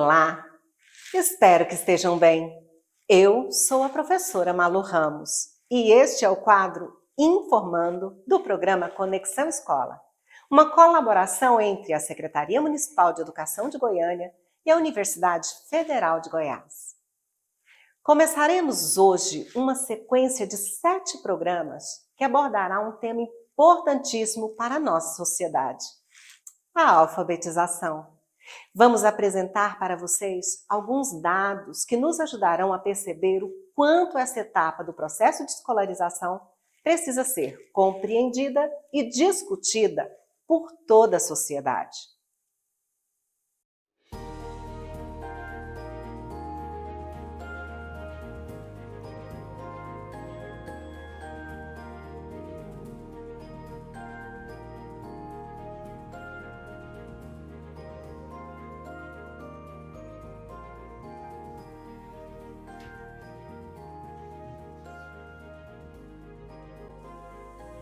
Olá, espero que estejam bem. Eu sou a professora Malu Ramos e este é o quadro Informando do programa Conexão Escola, uma colaboração entre a Secretaria Municipal de Educação de Goiânia e a Universidade Federal de Goiás. Começaremos hoje uma sequência de 7 programas que abordará um tema importantíssimo para a nossa sociedade: a alfabetização. Vamos apresentar para vocês alguns dados que nos ajudarão a perceber o quanto essa etapa do processo de escolarização precisa ser compreendida e discutida por toda a sociedade.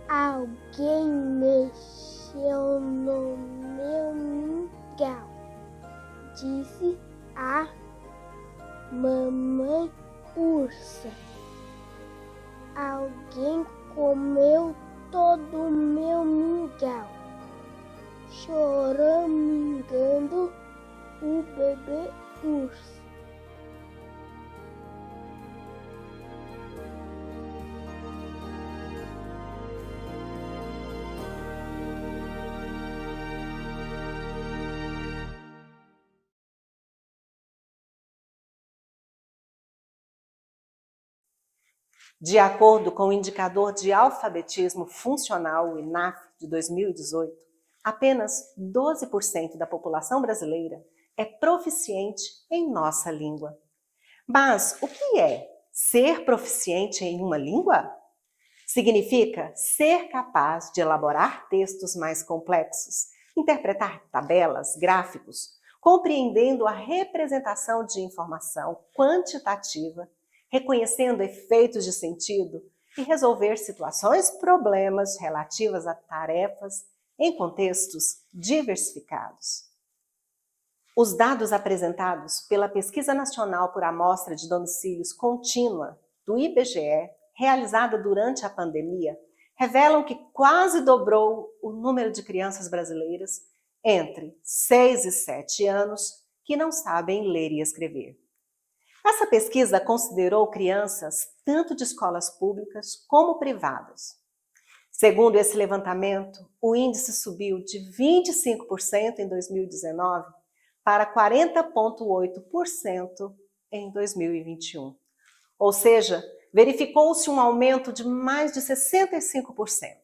Alguém mexeu no meu mingau, disse a mamãe ursa. Alguém comeu todo o meu mingau, choramingando o bebê urso. De acordo com o Indicador de Alfabetismo Funcional, o INAF, de 2018, apenas 12% da população brasileira é proficiente em nossa língua. Mas o que é ser proficiente em uma língua? Significa ser capaz de elaborar textos mais complexos, interpretar tabelas, gráficos, compreendendo a representação de informação quantitativa, reconhecendo efeitos de sentido e resolver situações, problemas relativas a tarefas em contextos diversificados. Os dados apresentados pela Pesquisa Nacional por Amostra de Domicílios Contínua, do IBGE, realizada durante a pandemia, revelam que quase dobrou o número de crianças brasileiras entre 6 e 7 anos que não sabem ler e escrever. Essa pesquisa considerou crianças tanto de escolas públicas como privadas. Segundo esse levantamento, o índice subiu de 25% em 2019 para 40,8% em 2021. Ou seja, verificou-se um aumento de mais de 65%.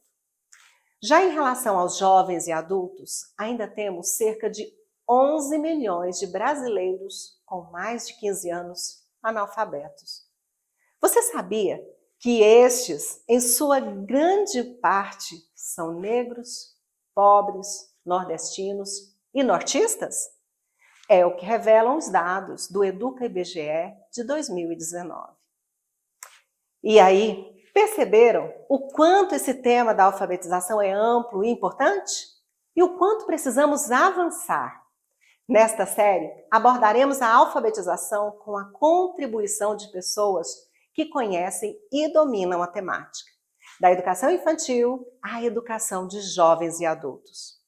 Já em relação aos jovens e adultos, ainda temos cerca de 11 milhões de brasileiros com mais de 15 anos analfabetos. Você sabia que estes, em sua grande parte, são negros, pobres, nordestinos e nortistas? É o que revelam os dados do Educa IBGE de 2019. E aí, perceberam o quanto esse tema da alfabetização é amplo e importante? E o quanto precisamos avançar? Nesta série, abordaremos a alfabetização com a contribuição de pessoas que conhecem e dominam a temática, da educação infantil à educação de jovens e adultos.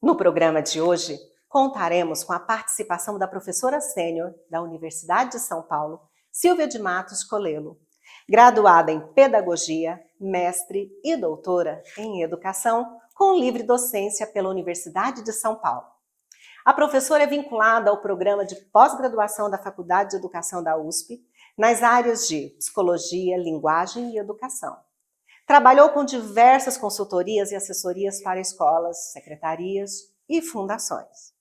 No programa de hoje, contaremos com a participação da professora sênior da Universidade de São Paulo, Silvia de Matos Colelo, graduada em Pedagogia, mestre e doutora em Educação, com livre docência pela Universidade de São Paulo. A professora é vinculada ao programa de pós-graduação da Faculdade de Educação da USP, nas áreas de Psicologia, Linguagem e Educação. Trabalhou com diversas consultorias e assessorias para escolas, secretarias e fundações.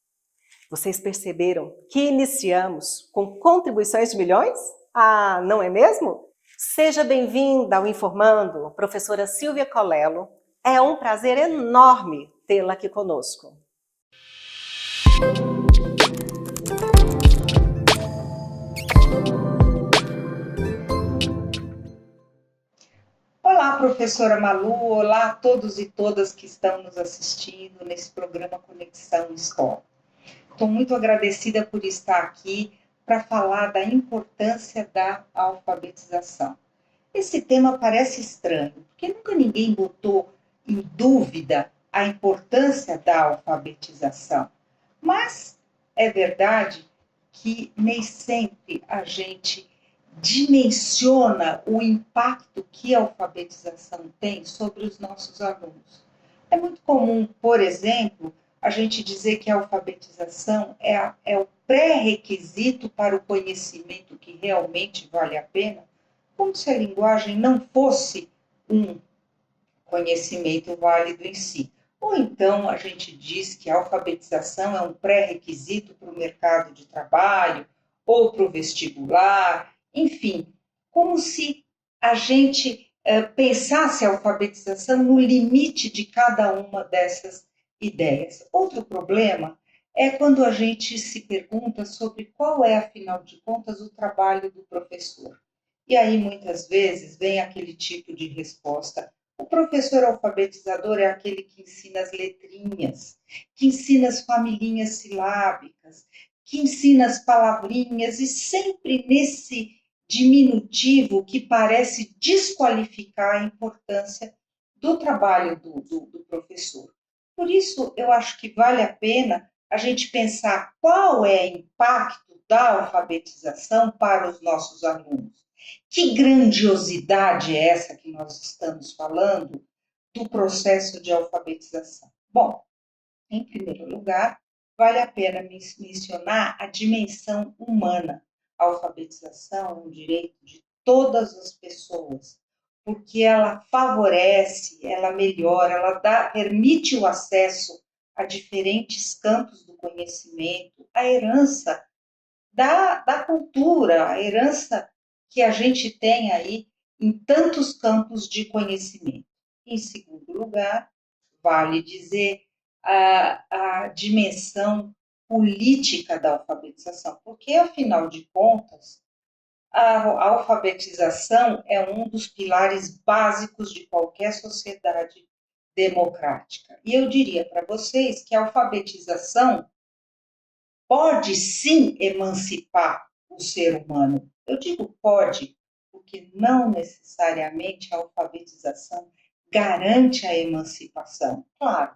Vocês perceberam que iniciamos com contribuições de milhões? Ah, não é mesmo? Seja bem-vinda ao Informando, professora Silvia Colelo. É um prazer enorme tê-la aqui conosco. Olá, professora Malu, olá a todos e todas que estão nos assistindo nesse programa Conexão Escola. estou muito agradecida por estar aqui para falar da importância da alfabetização. Esse tema parece estranho, porque nunca ninguém botou em dúvida a importância da alfabetização. Mas é verdade que nem sempre a gente dimensiona o impacto que a alfabetização tem sobre os nossos alunos. É muito comum, por exemplo, a gente dizer que a alfabetização é o pré-requisito para o conhecimento que realmente vale a pena, como se a linguagem não fosse um conhecimento válido em si. Ou então a gente diz que a alfabetização é um pré-requisito para o mercado de trabalho, ou para o vestibular, enfim, como se a gente pensasse a alfabetização no limite de cada uma dessas ideias. Outro problema é quando a gente se pergunta sobre qual é, afinal de contas, o trabalho do professor. E aí, muitas vezes, vem aquele tipo de resposta: o professor alfabetizador é aquele que ensina as letrinhas, que ensina as familhinhas silábicas, que ensina as palavrinhas, e sempre nesse diminutivo que parece desqualificar a importância do trabalho do professor. Por isso, eu acho que vale a pena a gente pensar qual é o impacto da alfabetização para os nossos alunos. Que grandiosidade é essa que nós estamos falando do processo de alfabetização? Bom, em primeiro lugar, vale a pena mencionar a dimensão humana. A alfabetização é um direito de todas as pessoas, porque ela favorece, ela melhora, permite o acesso a diferentes campos do conhecimento, a herança da cultura, a herança que a gente tem aí em tantos campos de conhecimento. Em segundo lugar, vale dizer a dimensão política da alfabetização, porque, afinal de contas, a alfabetização é um dos pilares básicos de qualquer sociedade democrática. E eu diria para vocês que a alfabetização pode sim emancipar o ser humano. Eu digo pode, porque não necessariamente a alfabetização garante a emancipação. Claro,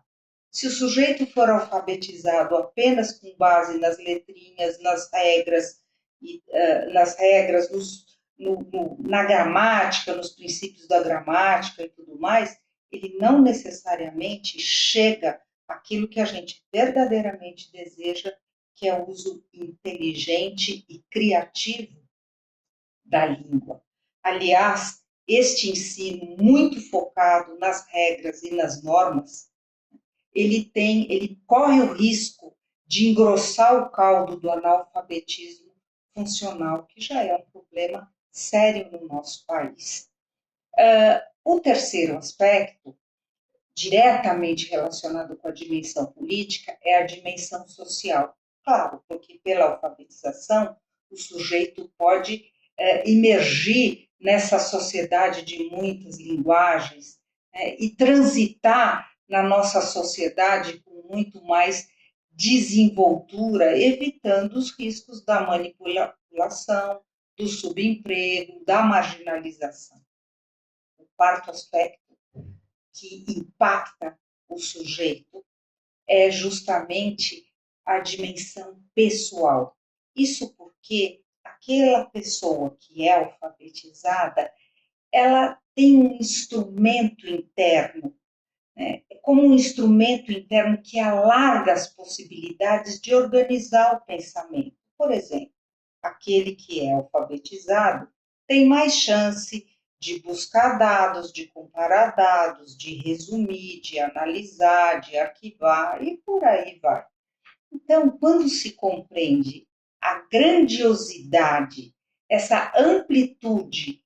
se o sujeito for alfabetizado apenas com base nas letrinhas, na gramática, nos princípios da gramática e tudo mais, ele não necessariamente chega àquilo que a gente verdadeiramente deseja, que é o uso inteligente e criativo da língua. Aliás, este ensino muito focado nas regras e nas normas, ele corre o risco de engrossar o caldo do analfabetismo funcional, que já é um problema sério no nosso país. O terceiro aspecto, diretamente relacionado com a dimensão política, é a dimensão social. Claro, porque pela alfabetização o sujeito pode emergir nessa sociedade de muitas linguagens e transitar na nossa sociedade com muito mais desenvoltura, evitando os riscos da manipulação, do subemprego, da marginalização. O quarto aspecto que impacta o sujeito é justamente a dimensão pessoal. Isso porque aquela pessoa que é alfabetizada, ela tem um instrumento interno, né? É como um instrumento interno que alarga as possibilidades de organizar o pensamento. Por exemplo, aquele que é alfabetizado tem mais chance de buscar dados, de comparar dados, de resumir, de analisar, de arquivar e por aí vai. Então, quando se compreende a grandiosidade, essa amplitude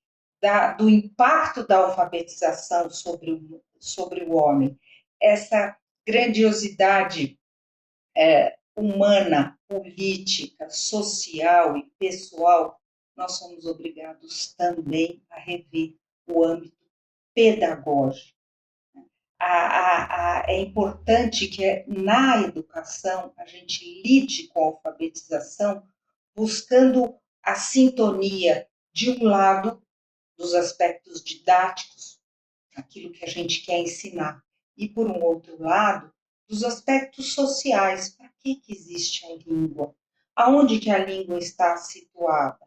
do impacto da alfabetização sobre o homem, essa grandiosidade humana, política, social e pessoal, nós somos obrigados também a rever o âmbito pedagógico. É importante que na educação a gente lide com a alfabetização buscando a sintonia, de um lado, dos aspectos didáticos, aquilo que a gente quer ensinar, e, por um outro lado, dos aspectos sociais. Para que existe a língua? Aonde que a língua está situada?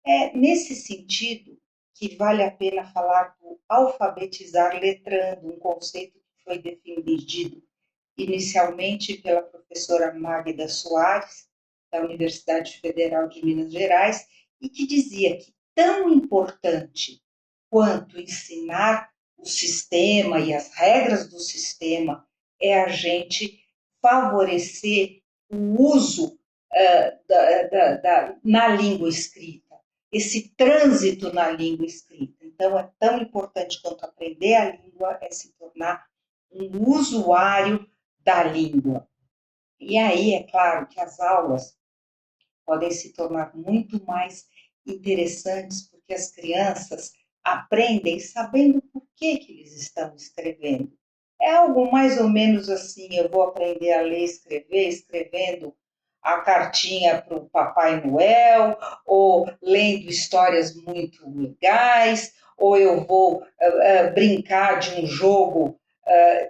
É nesse sentido que vale a pena falar do alfabetizar letrando, um conceito que foi defendido inicialmente pela professora Magda Soares, da Universidade Federal de Minas Gerais, e que dizia que tão importante quanto ensinar o sistema e as regras do sistema é a gente favorecer o uso na língua escrita, esse trânsito na língua escrita. Então, é tão importante quanto aprender a língua é se tornar um usuário da língua. E aí, é claro que as aulas podem se tornar muito mais interessantes, porque as crianças aprendem sabendo por que eles estão escrevendo. É algo mais ou menos assim, eu vou aprender a ler e escrever, escrevendo a cartinha para o Papai Noel, ou lendo histórias muito legais, ou eu vou brincar de um jogo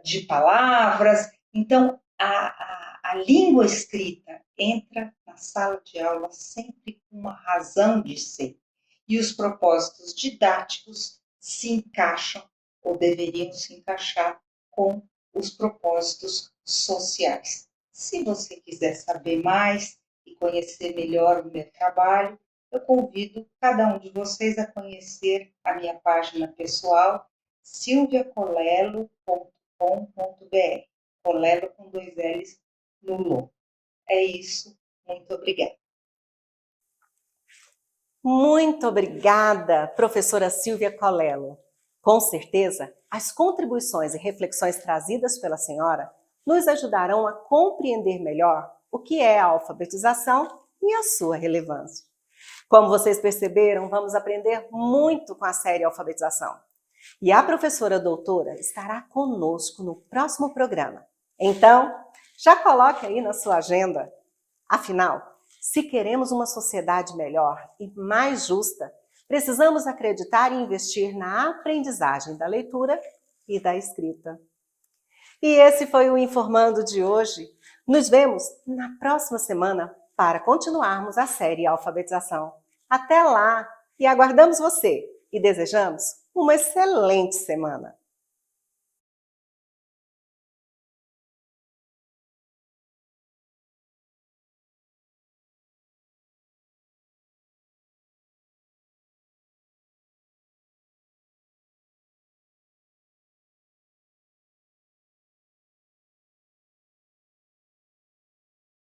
de palavras. Então, a língua escrita entra na sala de aula sempre com uma razão de ser. E os propósitos didáticos se encaixam, ou deveriam se encaixar, com os propósitos sociais. Se você quiser saber mais e conhecer melhor o meu trabalho, eu convido cada um de vocês a conhecer a minha página pessoal, silviacolelo.com.br. Colelo com 2 L's no Lô. É isso. Muito obrigada. Muito obrigada, professora Silvia Colelo. Com certeza, as contribuições e reflexões trazidas pela senhora nos ajudarão a compreender melhor o que é a alfabetização e a sua relevância. Como vocês perceberam, vamos aprender muito com a série Alfabetização. E a professora doutora estará conosco no próximo programa. Então, já coloque aí na sua agenda. Afinal, se queremos uma sociedade melhor e mais justa, precisamos acreditar e investir na aprendizagem da leitura e da escrita. E esse foi o Informando de hoje. Nos vemos na próxima semana para continuarmos a série Alfabetização. Até lá! E aguardamos você! E desejamos uma excelente semana!